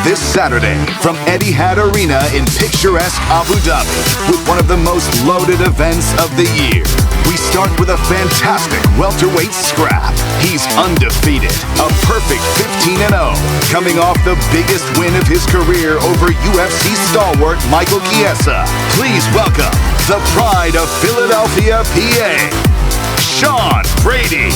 this Saturday from Etihad Arena in picturesque Abu Dhabi with one of the most loaded events of the year. We start with a fantastic welterweight scrap. He's undefeated, a perfect 15-0, coming off the biggest win of his career over UFC stalwart Michael Chiesa. Please welcome the pride of Philadelphia, PA, Sean Brady.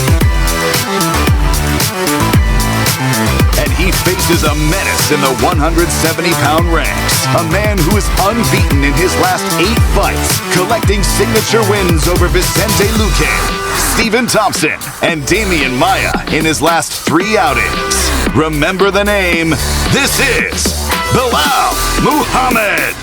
And he faces a menace in the 170-pound ranks. A man who is unbeaten in his last 8 fights, collecting signature wins over Vicente Luque, Stephen Thompson, and Damian Maia in his last 3 outings. Remember the name. This is Belal Muhammad.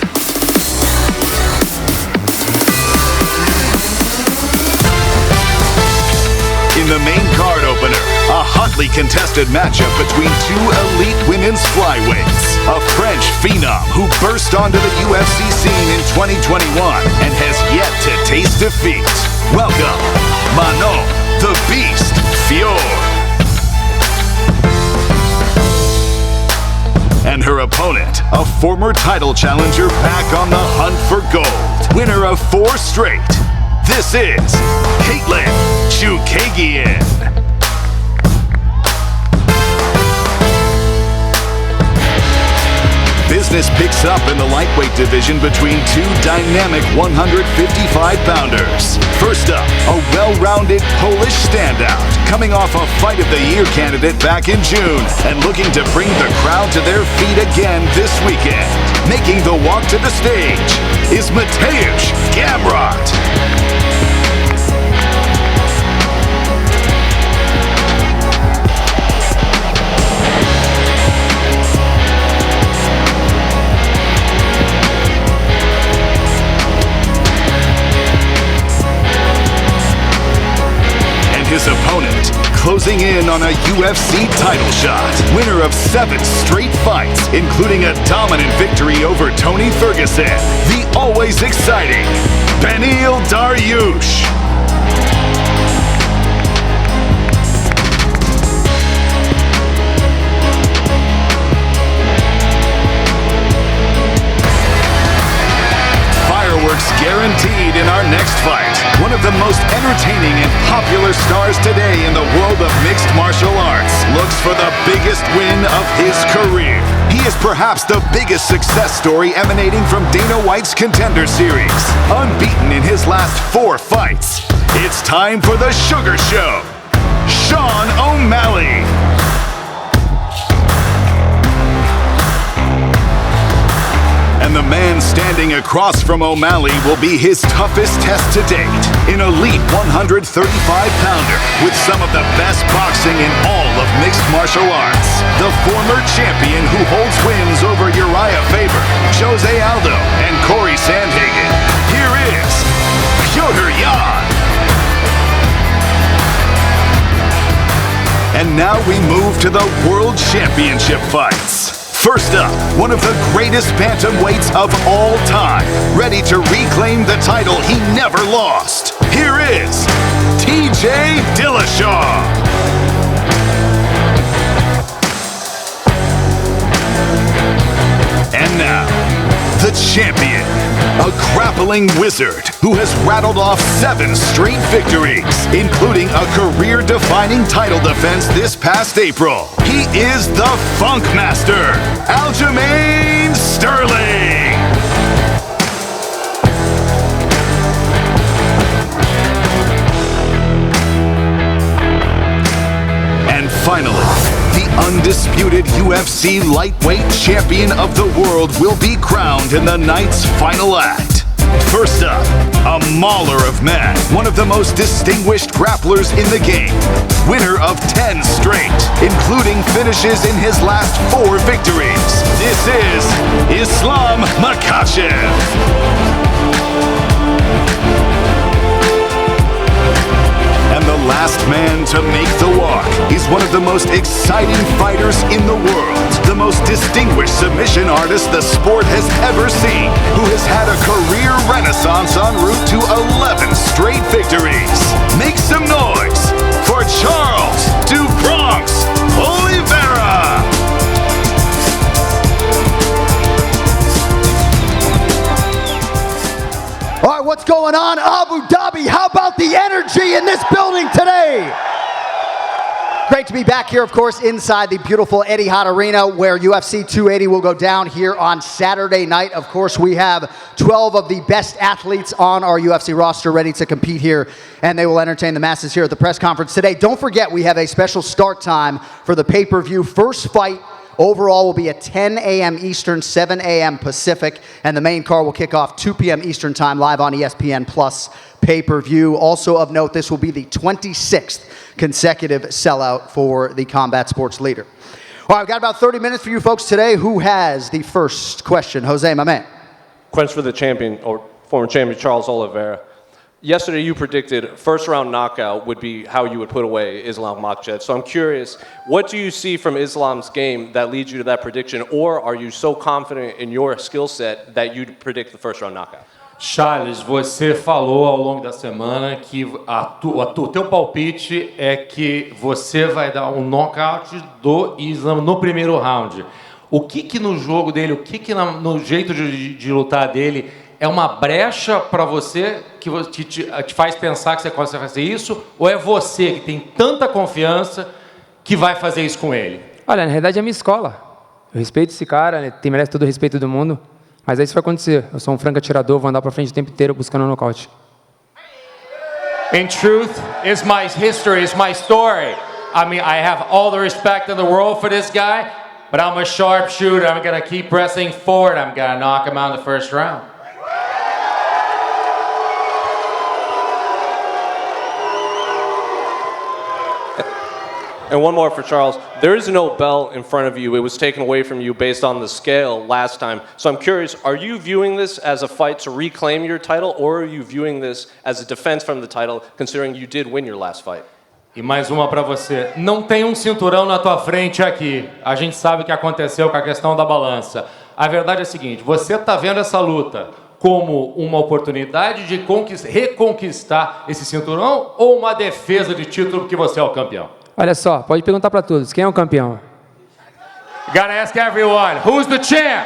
In the main card opener, a hotly contested matchup between 2 elite women's flyweights. A French phenom who burst onto the UFC scene in 2021 and has yet to taste defeat. Welcome, Manon the Beast Fior. And her opponent, a former title challenger back on the hunt for gold. Winner of 4 straight. This is Caitlin Chookagian. Business picks up in the lightweight division between 2 dynamic 155-pounders. First up, a well-rounded Polish standout, coming off a Fight of the Year candidate back in June and looking to bring the crowd to their feet again this weekend. Making the walk to the stage is Mateusz Gamrot. His opponent, closing in on a UFC title shot. Winner of 7 straight fights, including a dominant victory over Tony Ferguson. The always exciting Beneil Dariush. Fireworks guaranteed in our next fight. One of the most entertaining and popular stars today in the world of mixed martial arts looks for the biggest win of his career. He is perhaps the biggest success story emanating from Dana White's Contender Series. Unbeaten in his last 4 fights. It's time for the Sugar Show. Sean O'Malley. And the man standing across from O'Malley will be his toughest test to date. An elite 135-pounder with some of the best boxing in all of mixed martial arts. The former champion who holds wins over Uriah Faber, Jose Aldo, and Corey Sandhagen. Here is Petr Yan. And now we move to the World Championship fights. First up, one of the greatest bantamweights of all time, ready to reclaim the title he never lost. Here is T.J. Dillashaw. And now, the champion, a grappling wizard who has rattled off 7 straight victories, including a career-defining title defense this past April. He is the Funk Master, Aljamain Sterling. And finally, the undisputed UFC lightweight champion of the world will be crowned in the night's final act. First up, a mauler of men, one of the most distinguished grapplers in the game. Winner of 10 straight, including finishes in his last 4 victories. This is Islam Makhachev. And the last man to make the walk is one of the most exciting fighters in the world, the most distinguished submission artist the sport has ever seen, who has had a career renaissance en route to 11 straight victories. Make some noise for Charles Du Bronx Oliveira. going on, Abu Dhabi? How about the energy in this building today? Great to be back here, of course, inside the beautiful Etihad Arena where UFC 280 will go down here on Saturday night. Of course, we have 12 of the best athletes on our UFC roster ready to compete here, and they will entertain the masses here at the press conference today. Don't forget, we have a special start time for the pay-per-view. First fight overall will be at 10 a.m. Eastern, 7 a.m. Pacific, and the main card will kick off 2 p.m. Eastern time live on ESPN Plus pay-per-view. Also of note, this will be the 26th consecutive sellout for the combat sports leader. All right, we've got about 30 minutes for you folks today. Who has the first question? Jose, my man. Question for the champion, or former champion, Charles Oliveira. Yesterday you predicted first round knockout would be how you would put away Islam Makhachev. So I'm curious, what do you see from Islam's game that leads you to that prediction? Or are you so confident in your skill set that you'd predict the first round knockout? Charles, você falou ao longo da semana que o teu palpite é que você vai dar um knockout do Islam no primeiro round. O que no jogo dele, no jeito de lutar dele é uma brecha para você que te faz pensar que você consegue fazer isso? Ou é você que tem tanta confiança que vai fazer isso com ele? Olha, na realidade é a minha escola. Eu respeito esse cara, ele merece todo o respeito do mundo. Mas é isso que vai acontecer. Eu sou um franco atirador, vou andar para frente o tempo inteiro buscando um nocaute. In truth, it's my history, it's my story. I mean, I have all the respect in the world for this guy, but I'm a sharpshooter. I'm going to keep pressing forward. I'm going to knock him out in the first round. And one more for Charles. There is no belt in front of you. It was taken away from you based on the scale last time. So I'm curious, are you viewing this as a fight to reclaim your title, or are you viewing this as a defense from the title, considering you did win your last fight? E mais uma para você. Não tem cinturão na tua frente aqui. A gente sabe o que aconteceu com a questão da balança. A verdade é a seguinte, você está vendo essa luta como uma oportunidade de reconquistar esse cinturão ou uma defesa de título porque você é o campeão? Olha só, pode perguntar para todos, quem é o campeão? You gotta ask everyone, who's the champ?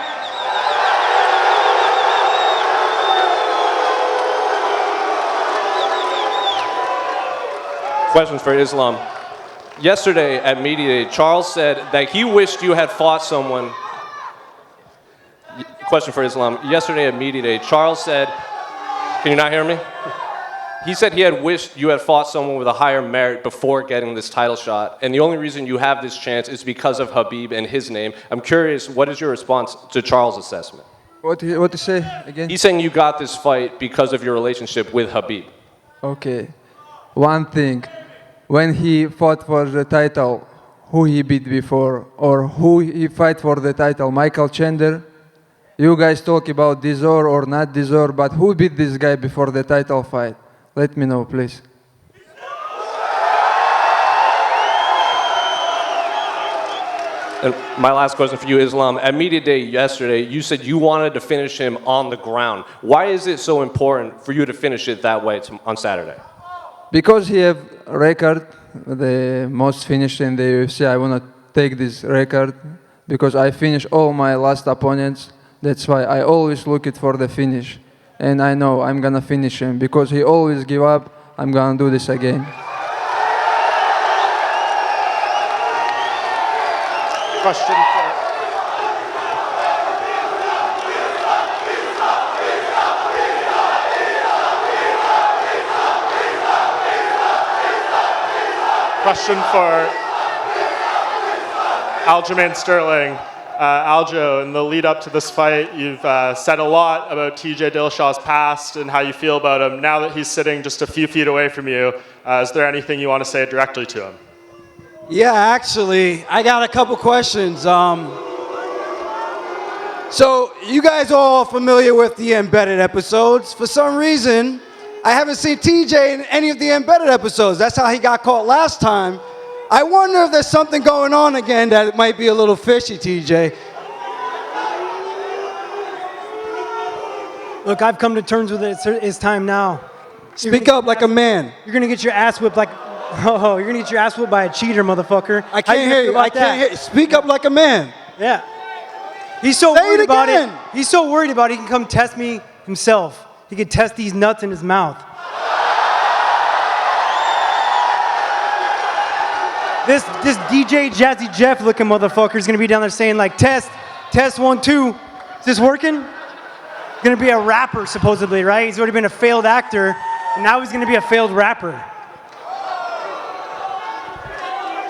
Questions for Islam. Yesterday at Media Day, Charles said that he wished you had fought someone. Question for Islam. Yesterday at Media Day, Charles said, can you not hear me? He said he had wished you had fought someone with a higher merit before getting this title shot, and the only reason you have this chance is because of Khabib and his name. I'm curious, what is your response to Charles' assessment? What to say again? He's saying you got this fight because of your relationship with Khabib. Okay. One thing, when he fought for the title, who he beat before, or who he fight for the title, Michael Chandler? You guys talk about deserve or not deserve, but who beat this guy before the title fight? Let me know, please. And my last question for you, Islam. At Media Day yesterday, you said you wanted to finish him on the ground. Why is it so important for you to finish it that way on Saturday? Because he have record, the most finished in the UFC. I want to take this record because I finish all my last opponents. That's why I always look it for the finish. And I know I'm going to finish him because he always give up. I'm going to do this again. Question for Aljamain Sterling. Aljo, in the lead up to this fight, you've said a lot about T.J. Dillashaw's past and how you feel about him. Now that he's sitting just a few feet away from you, is there anything you want to say directly to him? Yeah, actually, I got a couple questions. So you guys are all familiar with the Embedded episodes. For some reason, I haven't seen TJ in any of the Embedded episodes. That's how he got caught last time. I wonder if there's something going on again that might be a little fishy, TJ. Look, I've come to terms with it. It's time now. Speak up like a man. You're gonna get your ass whipped like, oh, you're gonna get your ass whipped by a cheater, motherfucker. I can't hear you. I can't hear you. Speak up like a man. Yeah. He's so worried about it. He's so worried about it. He can come test me himself. he could test these nuts in his mouth. This DJ Jazzy Jeff looking motherfucker is gonna be down there saying like, test 1, 2. Is this working? Gonna be a rapper supposedly, right? He's already been a failed actor, and now he's gonna be a failed rapper.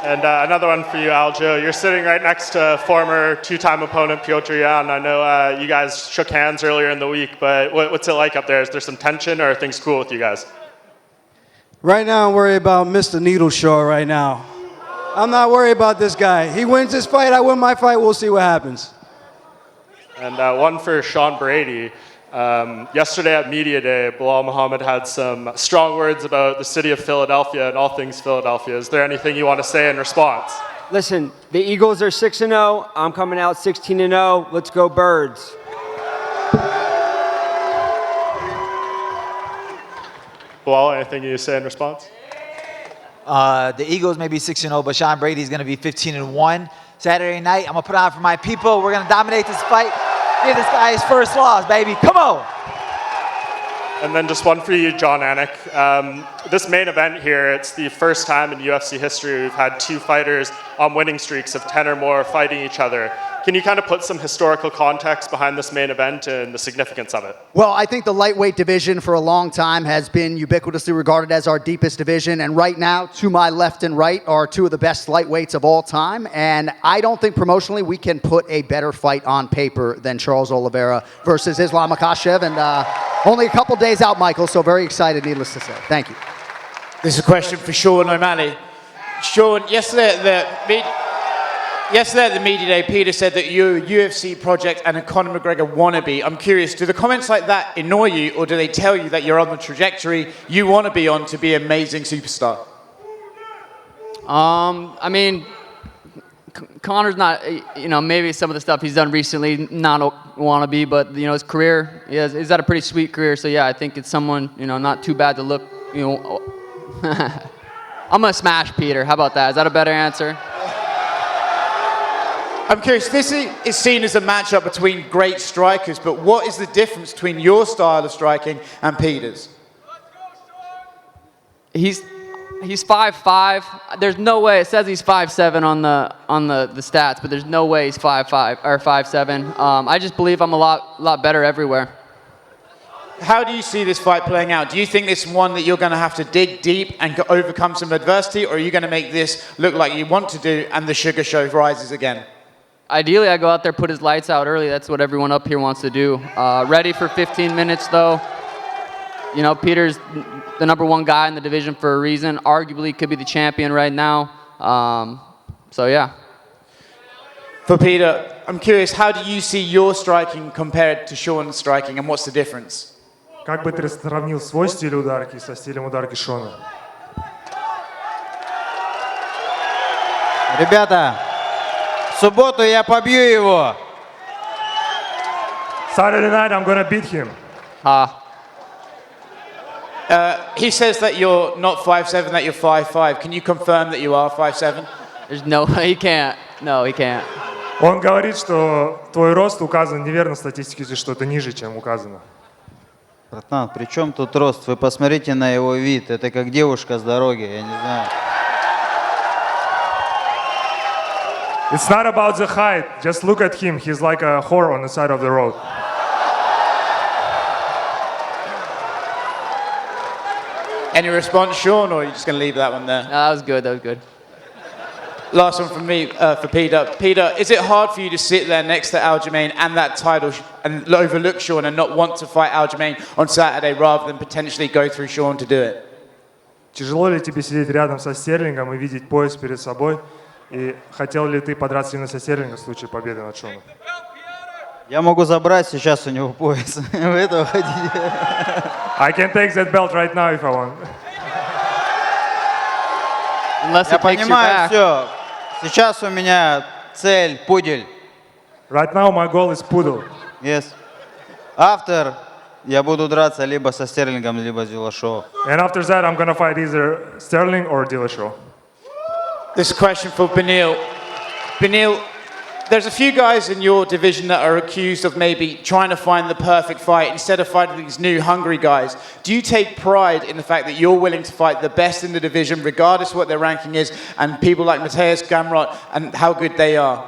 And another one for you, Aljo. You're sitting right next to former two-time opponent Petr Yan. I know you guys shook hands earlier in the week, but what's it like up there? Is there some tension, or are things cool with you guys? Right now, I'm worried about Mr. Needleshaw right now. I'm not worried about this guy. He wins this fight, I win my fight, we'll see what happens. And one for Sean Brady. Yesterday at Media Day, Bilal Muhammad had some strong words about the city of Philadelphia and all things Philadelphia. Is there anything you want to say in response? Listen, the Eagles are 6-0. I'm coming out 16-0. Let's go Birds. Bilal, anything you say in response? The Eagles may be 6-0, but Sean Brady's going to be 15-1. Saturday night, I'm going to put on for my people. We're going to dominate this fight. Give this guy his first loss, baby. Come on. And then just one for you, John Anik. This main event here, it's the first time in UFC history we've had two fighters on winning streaks of 10 or more fighting each other. Can you kind of put some historical context behind this main event and the significance of it? Well, I think the lightweight division for a long time has been ubiquitously regarded as our deepest division. And right now, to my left and right are two of the best lightweights of all time. And I don't think promotionally we can put a better fight on paper than Charles Oliveira versus Islam Makhachev. And only a couple days out, Michael, so very excited, needless to say. Thank you. This is a question for Sean O'Malley. Sean, yesterday at the media day, Petr said that you're a UFC project and a Conor McGregor wannabe. I'm curious, do the comments like that annoy you, or do they tell you that you're on the trajectory you want to be on to be an amazing superstar? I mean, Conor's not, maybe some of the stuff he's done recently, not a wannabe, but, his career, he's had a pretty sweet career. So, yeah, I think it's someone, not too bad to look, I'm going to smash Petr. How about that? Is that a better answer? I'm curious, this is seen as a matchup between great strikers, but what is the difference between your style of striking and Peter's? He's 5'5". There's no way. It says he's 5'7" on the stats, but there's no way he's 5'5" or 5'7". I just believe I'm a lot better everywhere. How do you see this fight playing out? Do you think this is one that you're going to have to dig deep and overcome some adversity, or are you going to make this look like you want to do and the sugar show rises again? Ideally, I go out there, put his lights out early. That's what everyone up here wants to do. Ready for 15 minutes, though. Peter's the #1 guy in the division for a reason. Arguably could be the champion right now. So, yeah. For Petr, I'm curious, how do you see your striking compared to Sean's striking, and what's the difference? Как бы ты сравнил свой стиль ударки со стилем ударки Шона? Ребята, в субботу я побью его. Saturday night I'm gonna beat him. He says that you're not 5'7", that you're 5'5". Can you confirm that you are 5'7"? There's no, he can't. No, he can't. Он говорит, что твой рост указан неверно в статистике, что ты ниже, чем указано. Братан, при чем тут рост? Вы посмотрите на его вид. Это как девушка с дороги, я не знаю. It's not about the height. Just look at him. He's like a whore on the side of the road. Any response, Sean, or are you just going to leave that one there? No, that was good. That was good. Last one from me for Petr. Petr, is it hard for you to sit there next to Aljamain and that title and overlook Sean and not want to fight Aljamain on Saturday rather than potentially go through Sean to do it? Тяжело ли тебе сидеть рядом со Стерлингом и видеть пояс перед собой? И хотел ли ты подраться именно со Стерлингом в случае победы над Шоном? Я могу забрать сейчас у него пояс. Вы этого хотите? I can take that belt right now if I want. Я понимаю все. Сейчас у меня цель пудель. Right now my goal is poodle. Yes. After я буду драться либо со Стерлингом, либо с Dillashaw. And after that I'm gonna fight either Sterling or Dillashaw. This question for Benil. Benil, there's a few guys in your division that are accused of maybe trying to find the perfect fight instead of fighting these new hungry guys. Do you take pride in the fact that you're willing to fight the best in the division, regardless of what their ranking is, and people like Mateusz Gamrot and how good they are?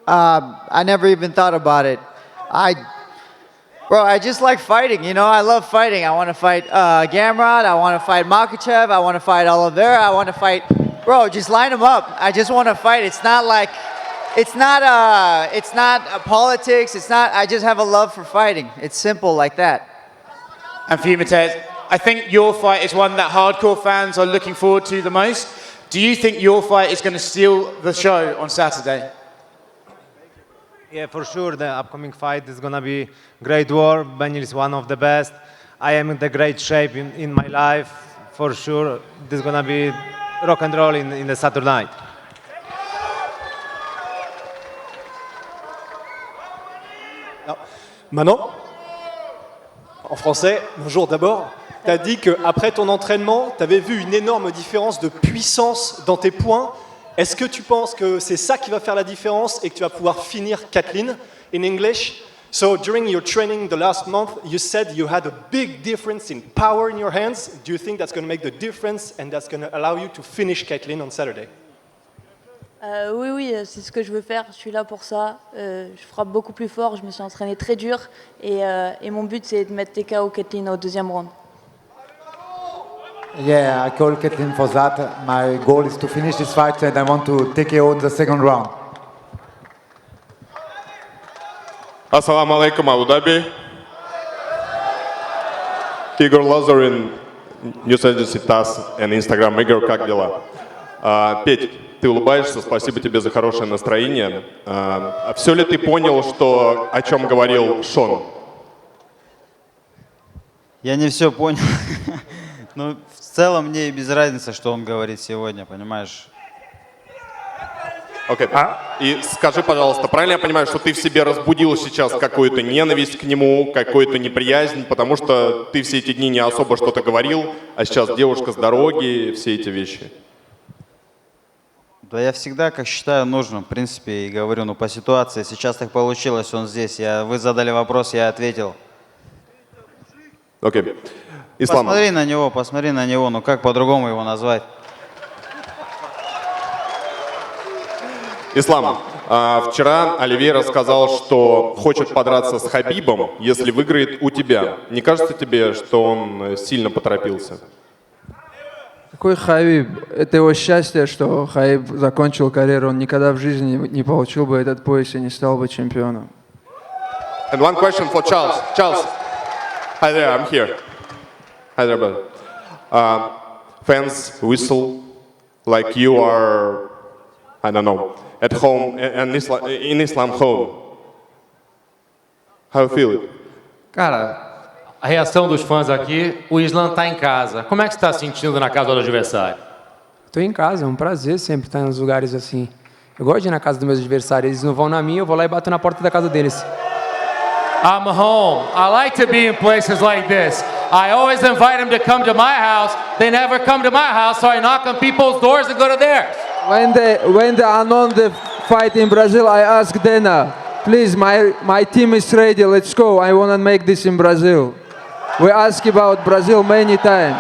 I never even thought about it. Bro, I just like fighting, you know? I love fighting. I want to fight Gamrot. I want to fight Makhachev. I want to fight Oliveira. I want to fight... Bro, just line them up. I just want to fight. It's not like... It's not politics. It's not... I just have a love for fighting. It's simple like that. And for you, Mateusz, I think your fight is one that hardcore fans are looking forward to the most. Do you think your fight is going to steal the show on Saturday? Yeah, for sure. The upcoming fight is going to be great war. Benil is one of the best. I am in the great shape in my life. For sure, this is going to be rock and roll in the Saturday night. Maintenant, en français, bonjour d'abord. Tu as dit qu'après ton entraînement, tu avais vu une énorme différence de puissance dans tes poings. Est-ce que tu penses que c'est ça qui va faire la différence et que tu vas pouvoir finir Kathleen? In English, so during your training the last month, you said you had a big difference in power in your hands. Do you think that's going to make the difference and that's going to allow you to finish Kathleen on Saturday? Oui, c'est ce que je veux faire. Je suis là pour ça. Je frappe beaucoup plus fort. Je me suis entraîné très dur. Et mon but, c'est de mettre TKO Kathleen au deuxième round. Yeah, I call Kathleen for that. My goal is to finish this fight and I want to TKO in the second round. Assalamu alaikum, Abu Dhabi. Игорь Лазарин, News Agency TASS and Instagram. Игорь, как дела? Петь, ты улыбаешься, спасибо тебе за хорошее настроение. Все ли ты понял, о чем говорил Шон? Я не все понял. Ну, в целом мне и без разницы, что он говорит сегодня, понимаешь? Окей. И скажи, пожалуйста, правильно я понимаю, что ты в себе разбудил сейчас какую-то ненависть к нему, какую-то неприязнь, потому что ты все эти дни не особо что-то говорил, а сейчас девушка с дороги, все эти вещи? Да я всегда, как считаю нужным, в принципе, и говорю, по ситуации, сейчас так получилось, он здесь, вы задали вопрос, я ответил. Окей. Ислам. Посмотри на него, ну как по-другому его назвать? Ислам, вчера Оливейра сказал, что хочет подраться с Хабибом, если выиграет у тебя. Не кажется тебе, что он сильно поторопился? Какой Хабиб? Это его счастье, что Хабиб закончил карьеру. Он никогда в жизни не получил бы этот пояс и не стал бы чемпионом. And one question for Charles. Charles, hi there, I'm here. Hi there, brother. Fans whistle like you are, I don't know, at home, in Islam home. How you feel it? Cara, a reação dos fãs aqui, o Islam está em casa. Como é que você está se sentindo na casa do adversário? Estou em casa, é um prazer sempre estar nos lugares assim. Eu gosto de ir na casa dos meus adversários, eles não vão na minha, eu vou lá e bato na porta da casa deles. I'm home. I like to be in places like this. I always invite them to come to my house. They never come to my house, so I knock on people's doors and go to theirs. When they announced the fight in Brazil, I asked Dana, please, my team is ready, let's go. I want to make this in Brazil. We asked about Brazil many times.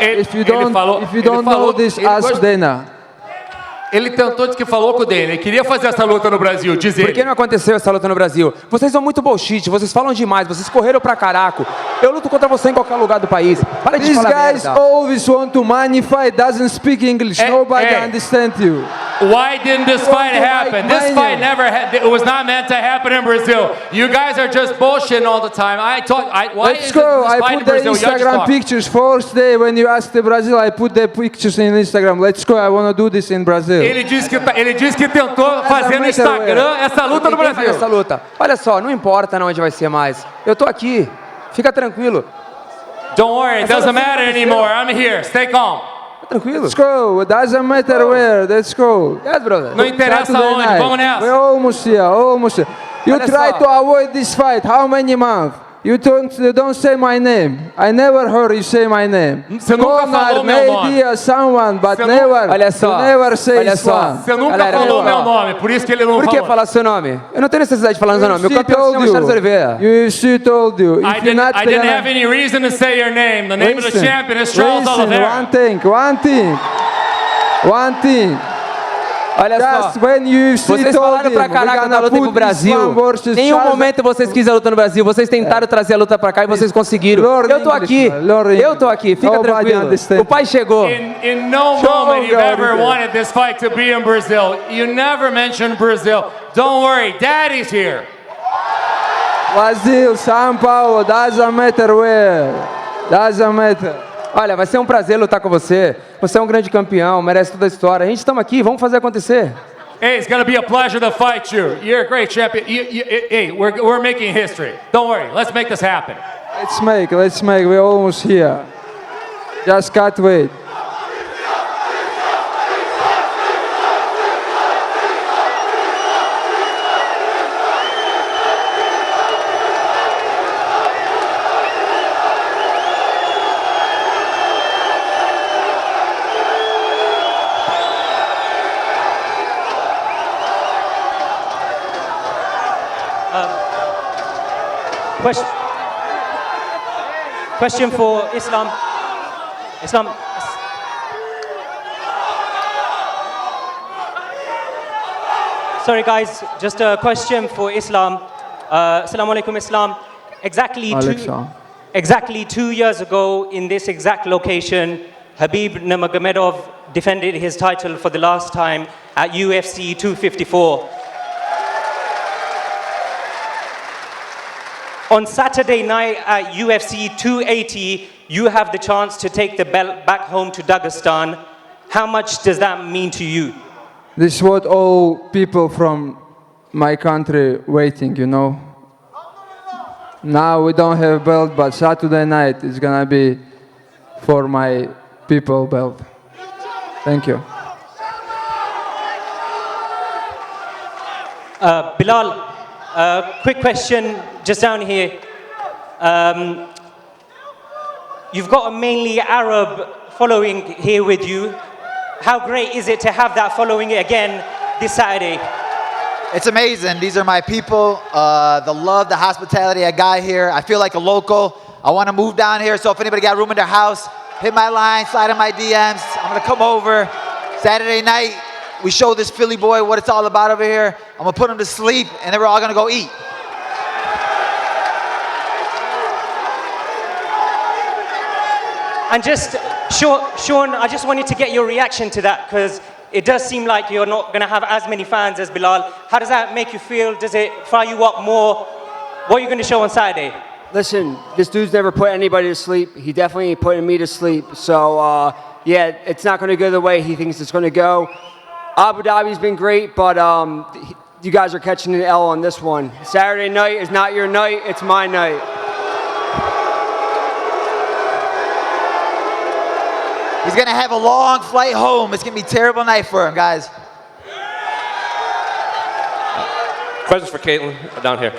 If you don't know this, ask Dana. Ele tentou, diz que falou com o Dana, ele queria fazer essa luta no Brasil, diz ele. Por que não aconteceu essa luta no Brasil? Vocês são muito bullshit, vocês falam demais, vocês correram pra caraco. Eu luto contra você em qualquer lugar do país. Para de falar merda. These guys always want to money fight, doesn't speak English, nobody understands you. Why didn't this fight happen? This fight never it was not meant to happen in Brazil. You guys are just bullshitting all the time. Let's go. I put the Instagram pictures. First day when you asked the Brazil, I put the pictures in Instagram. Let's go. I want to do this in Brazil. Ele disse que tentou fazer no Instagram essa luta no Brasil. Essa luta. Olha só, não importa onde vai ser mais. Eu tô aqui. Fica tranquilo. Don't worry, it doesn't matter anymore. I'm here. Stay calm. Tranquilo. Let's go. It doesn't matter where. Let's go. Yes, brother. Não interessa onde. Vamos nessa. We're almost here. Almost here. You try to avoid this fight. How many months? You don't say my name. I never heard you say my name. Você nunca falou meu nome. Maybe someone, but Você never. Olha só, You never say olha só. Islam. Você nunca Galera, falou olha só. meu nome, por isso que ele não Por que falou. falar seu nome? Eu não tenho necessidade de falar seu nome. O campeão se chama Charles Oliveira. UFC told you. I didn't have any reason to say your name. The name of the champion is Charles Oliveira. One thing. Olha Just só, when UFC vocês falaram pra caraca da luta pro Brasil. Em nenhum momento vocês quiseram a luta no Brasil. Vocês tentaram trazer a luta pra cá e vocês conseguiram. Eu tô aqui. Eu tô aqui. Fica tranquilo. O pai chegou. In no moment you've ever wanted this fight to be in Brazil. You never mentioned Brazil. Don't worry, Daddy's here. Brazil, São Paulo, doesn't matter where. Doesn't matter. Olha, vai ser um prazer lutar com você. Você é um grande campeão, merece toda a história. A gente estamos aqui, vamos fazer acontecer. Hey, it's gonna be a pleasure to fight you. You're a great champion. Hey, we're making history. Don't worry, let's make this happen. Let's make. We're almost here. Just can't wait. Question for Islam. Sorry guys, just a question for Islam. Assalamu alaikum Islam. Exactly 2 years ago in this exact location, Habib Nurmagomedov defended his title for the last time at UFC 254. On Saturday night at UFC 280, you have the chance to take the belt back home to Dagestan. How much does that mean to you? This is what all people from my country waiting, you know. Now we don't have belt, but Saturday night is gonna be for my people belt. Thank you. Bilal, quick question just down here. You've got a mainly Arab following here with you. How great is it to have that following again this Saturday? It's amazing. These are my people. The love, the hospitality I got here. I feel like a local. I want to move down here, so if anybody got room in their house, hit my line, slide in my DMs. I'm going to come over. Saturday night, we show this Philly boy what it's all about over here. I'm going to put him to sleep, and then we're all going to go eat. And just, Sean, I just wanted to get your reaction to that, because it does seem like you're not going to have as many fans as Bilal. How does that make you feel? Does it fire you up more? What are you going to show on Saturday? Listen, this dude's never put anybody to sleep. He definitely ain't putting me to sleep. So, yeah, it's not going to go the way he thinks it's going to go. Abu Dhabi's been great, but you guys are catching an L on this one. Saturday night is not your night, it's my night. He's going to have a long flight home. It's going to be a terrible night for him, guys. Questions for Caitlin down here.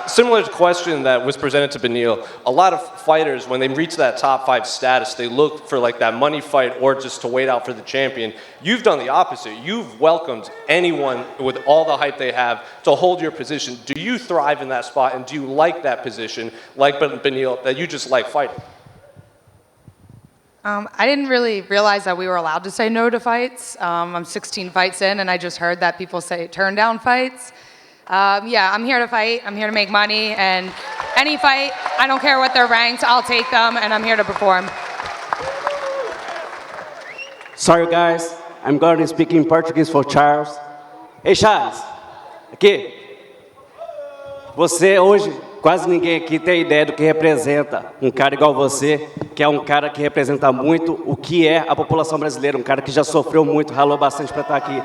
Similar question that was presented to Beneil. A lot of fighters, when they reach that top 5 status, they look for like that money fight or just to wait out for the champion. You've done the opposite. You've welcomed anyone with all the hype they have to hold your position. Do you thrive in that spot, and do you like that position, like Beneil, that you just like fighting? I didn't really realize that we were allowed to say no to fights. I'm 16 fights in, and I just heard that people say turn down fights. Yeah, I'm here to fight. I'm here to make money, and any fight, I don't care what they're ranked, I'll take them, and I'm here to perform. Sorry, guys. I'm going to speak in Portuguese for Charles. Hey, Charles, aqui. Você hoje, quase ninguém aqui tem ideia do que representa um cara igual você, que é um cara que representa muito o que é a população brasileira, um cara que já sofreu muito, ralou bastante para estar aqui.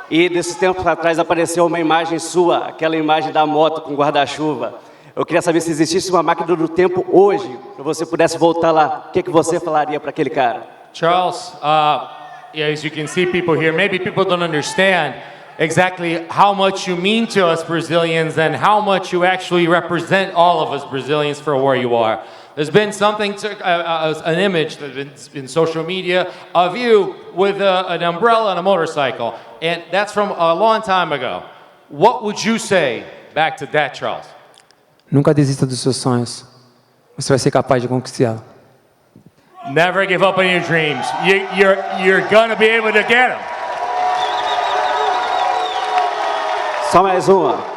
E desses tempos atrás apareceu uma imagem sua, aquela imagem da moto com guarda-chuva. Eu queria saber se existisse uma máquina do tempo hoje, se você pudesse voltar lá, o que você falaria para aquele cara? Charles, yeah, as you can see people here, maybe people don't understand, exactly how much you mean to us Brazilians and how much you actually represent all of us Brazilians for where you are. There's been something, an image that's been in social media of you with an umbrella and a motorcycle, and that's from a long time ago. What would you say back to that, Charles? Nunca desista dos seus sonhos. Você vai ser capaz de conquistá-los. Never give up on your dreams. You're gonna be able to get them. Só mais uma.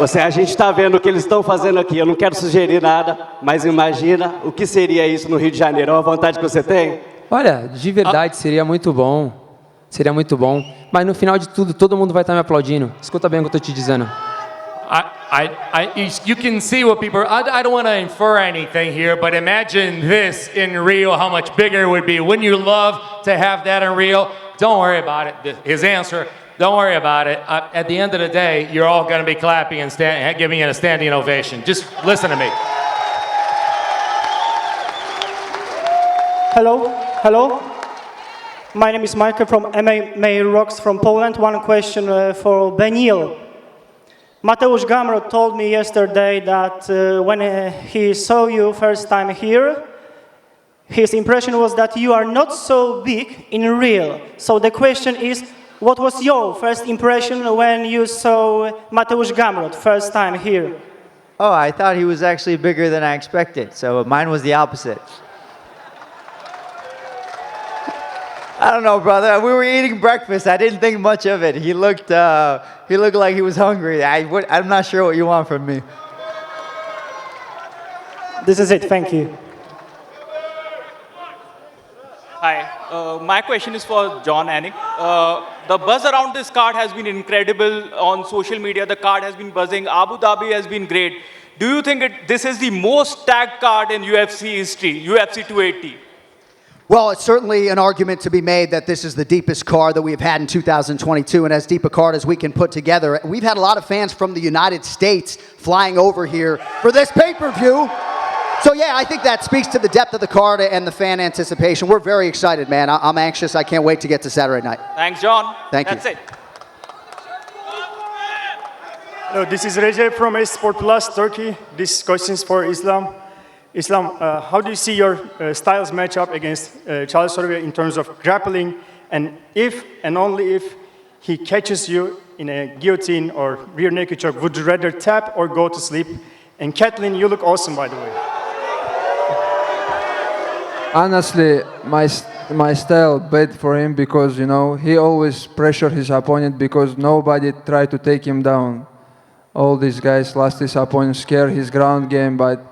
A gente está vendo o que eles estão fazendo aqui. Eu não quero sugerir nada, mas imagina o que seria isso no Rio de Janeiro. É uma vontade que você tem? Olha, de verdade, seria muito bom. Seria muito bom. Mas no final de tudo, todo mundo vai estar me aplaudindo. Escuta bem o que eu estou te dizendo. You can see what people. I don't want to infer anything here, but imagine this in Rio, how much bigger it would be. Wouldn't you love to have that in Rio? Don't worry about it. His answer. Don't worry about it. At the end of the day, you're all going to be clapping and giving it a standing ovation. Just listen to me. Hello. My name is Michael from MMA Rocks from Poland. One question for Benil. Mateusz Gamrot told me yesterday that when he saw you first time here, his impression was that you are not so big in real. So the question is, what was your first impression when you saw Mateusz Gamrot first time here? Oh, I thought he was actually bigger than I expected, so mine was the opposite. I don't know, brother. We were eating breakfast. I didn't think much of it. He looked like he was hungry. I'm not sure what you want from me. This is it. Thank you. Hi, my question is for John Anik. The buzz around this card has been incredible on social media. The card has been buzzing. Abu Dhabi has been great. Do you think this is the most tagged card in UFC history, UFC 280? Well, it's certainly an argument to be made that this is the deepest card that we've had in 2022, and as deep a card as we can put together. We've had a lot of fans from the United States flying over here for this pay-per-view. So yeah, I think that speaks to the depth of the card and the fan anticipation. We're very excited, man. I'm anxious. I can't wait to get to Saturday night. Thanks, John. Thank you. That's it. Hello, this is Recep from Esport Plus, Turkey. This question is for Islam. Islam, how do you see your styles match up against Charles Oliveira in terms of grappling? And if and only if he catches you in a guillotine or rear naked choke, would you rather tap or go to sleep? And Kathleen, you look awesome, by the way. Honestly, my style bad for him because, you know, he always pressure his opponent because nobody tried to take him down. All these guys lost his opponent, scare his ground game, but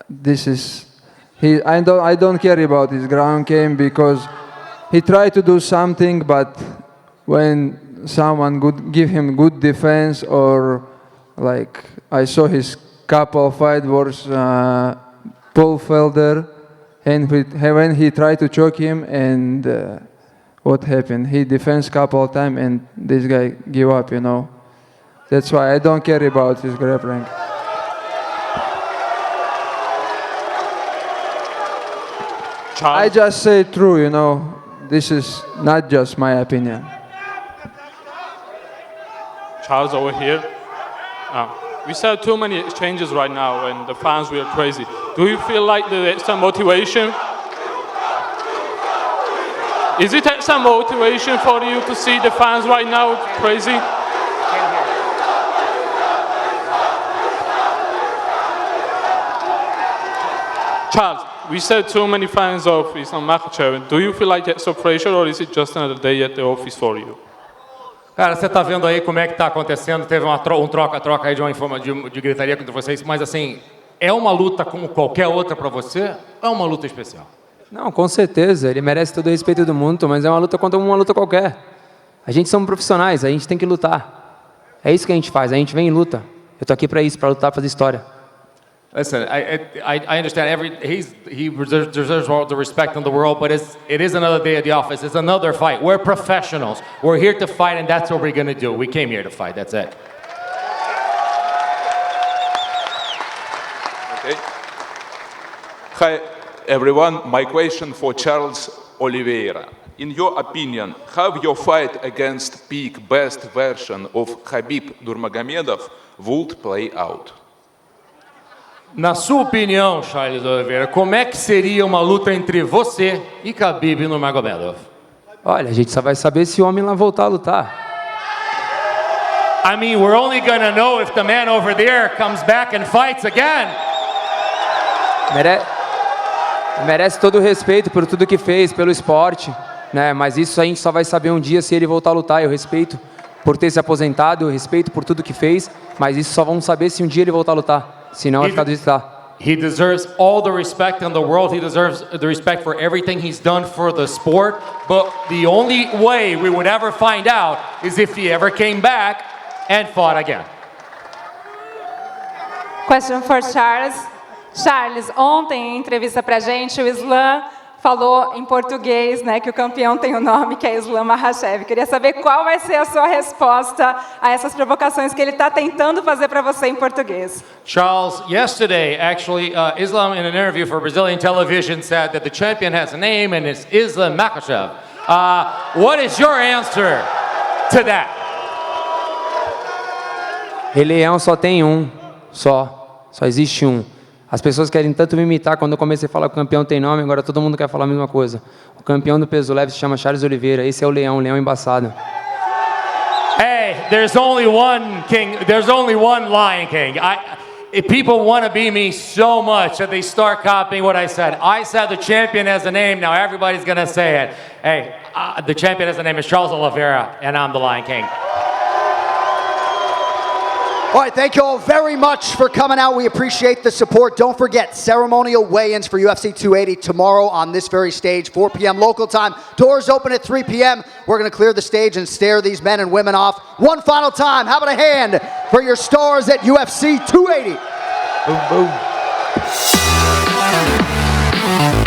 this is I don't care about his ground game because he tried to do something, but when someone could give him good defense or like I saw his couple fight was Paul Felder, and when he tried to choke him, and what happened? He defends couple of times, and this guy give up. You know, that's why I don't care about his grappling. I just say true, you know. This is not just my opinion. Charles over here. We saw too many exchanges right now and the fans were crazy. Do you feel like there's some motivation? Is it some motivation for you to see the fans right now crazy? Charles, we saw too many fans of Islam Makhachev. Do you feel like that's a pressure or is it just another day at the office for you? Cara, você tá vendo aí como é que tá acontecendo? Teve um troca-troca aí de uma forma de gritaria contra vocês, mas assim, é uma luta como qualquer outra para você? Ou é uma luta especial? Não, com certeza. Ele merece todo o respeito do mundo, mas é uma luta contra uma luta qualquer. A gente somos profissionais, a gente tem que lutar. É isso que a gente faz, a gente vem e luta. Eu tô aqui para isso, para lutar, fazer história. Listen, I understand he deserves all the respect in the world, but it is another day at the office. It's another fight. We're professionals. We're here to fight, and that's what we're going to do. We came here to fight. That's it. Okay. Hi, everyone. My question for Charles Oliveira. In your opinion, how your fight against peak best version of Khabib Nurmagomedov would play out? Na sua opinião, Charles Oliveira, como é que seria uma luta entre você e Khabib Nurmagomedov? Olha, a gente só vai saber se o homem lá voltar a lutar. I mean, we're only gonna know if the man over there comes back and fights again. Merece todo o respeito por tudo que fez, pelo esporte, né? Mas isso a gente só vai saber um dia se ele voltar a lutar. Eu respeito por ter se aposentado, eu respeito por tudo que fez, mas isso só vamos saber se um dia ele voltar a lutar. Senão vai ficar do jeito que tá. He deserves all the respect in the world. He deserves the respect for everything he's done for the sport. But the only way we would ever find out is if he ever came back and fought again. Question for Charles. Charles, ontem em entrevista pra gente, o Islam falou em português, né, que o campeão tem o nome, que é Islam Makhachev. Queria saber qual vai ser a sua resposta a essas provocações que ele está tentando fazer para você em português. Charles, yesterday, actually, Islam in an interview for Brazilian television said that the champion has a name and it's Islam Makhachev. What is your answer to that? Rei Leão só tem um, só existe um. As pessoas querem tanto me imitar, quando eu comecei a falar que o campeão tem nome, agora todo mundo quer falar a mesma coisa. O campeão do peso leve se chama Charles Oliveira, esse é o leão embaçado. Hey, there's only one king, there's only one Lion King. If people want to be me so much that they start copying what I said. I said the champion has a name, now everybody's going to say it. Hey, the champion has a name is Charles Oliveira, and I'm the Lion King. All right, thank you all very much for coming out. We appreciate the support. Don't forget, ceremonial weigh-ins for UFC 280 tomorrow on this very stage, 4 p.m. local time. Doors open at 3 p.m. We're going to clear the stage and stare these men and women off one final time. How about a hand for your stars at UFC 280? Boom, boom.